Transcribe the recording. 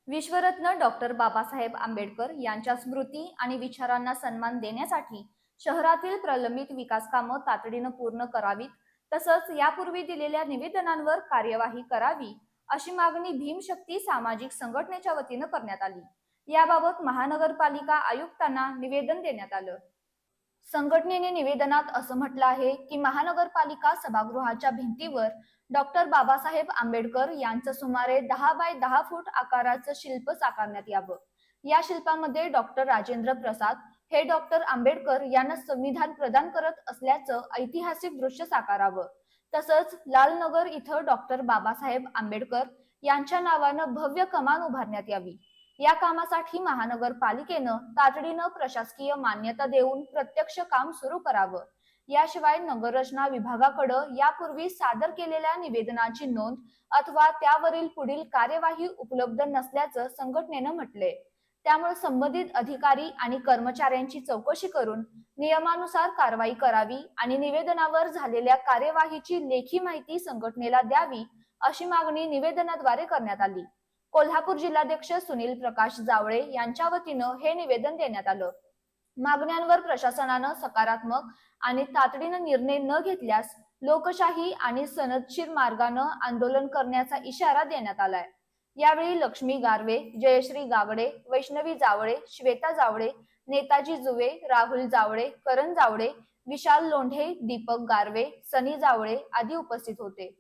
विश्वरत्न doctor Babasaheb Ambedkar यांच्या स्मृती आणि विचारांना सन्मान देण्यासाठी शहरातील प्रलंबित विकास कामं तातडीनं पूर्ण करावीत, तसंच यापूर्वी दिलेल्या निवेदनांवर कार्यवाही करावी अशी मागणी भीमशक्ती सामाजिक संघटनेच्या वतीनं करण्यात आली। याबाबत महानगरपालिका आयुक्तांना निवेदन देण्यात आलं। संघटनेने निवेदनात असं म्हटलं आहे की महानगरपालिका सभागृहाच्या भिंतीवर डॉक्टर बाबासाहेब आंबेडकर यांचं सुमारे 10 बाय 10 फूट आकाराचं शिल्प साकारण्यात यावं। या शिल्पामध्ये डॉक्टर राजेंद्र प्रसाद हे डॉक्टर आंबेडकर यांना संविधान प्रदान करत असल्याचं ऐतिहासिक दृश्य साकारावं। तसंच लालनगर इथं डॉक्टर बाबासाहेब आंबेडकर यांच्या नावानं भव्य कमान उभारण्यात यावी। या कामासाठी महानगरपालिकेनं तातडीनं प्रशासकीय मान्यता देऊन प्रत्यक्ष काम सुरू करावं। याशिवाय नगररचना विभागाकडे यापूर्वी सादर केलेल्या निवेदनाची नोंद अथवा त्यावरील पुढील कार्यवाही उपलब्ध नसल्याचं संघटनेनं म्हटलंय। त्यामुळे संबंधित अधिकारी आणि कर्मचाऱ्यांची चौकशी करून नियमानुसार कारवाई करावी आणि निवेदनावर झालेल्या कार्यवाहीची लेखी माहिती संघटनेला द्यावी अशी मागणी निवेदनाद्वारे करण्यात आली। कोल्हापूर जिल्हाध्यक्ष सुनील प्रकाश जावळे यांच्या वतीनं हे निवेदन देण्यात आलं। मागण्यांवर प्रशासनानं सकारात्मक आणि तातडीनं निर्णय न घेतल्यास लोकशाही आणि सनदशीर मार्गानं आंदोलन करण्याचा इशारा देण्यात आलाय। यावेळी लक्ष्मी गारवे, जयश्री गावडे, वैष्णवी जावळे, श्वेता जावळे, नेताजी जुवे, राहुल जावळे, करण जावळे, विशाल लोंढे, दीपक गारवे, सनी जावळे आदी उपस्थित होते।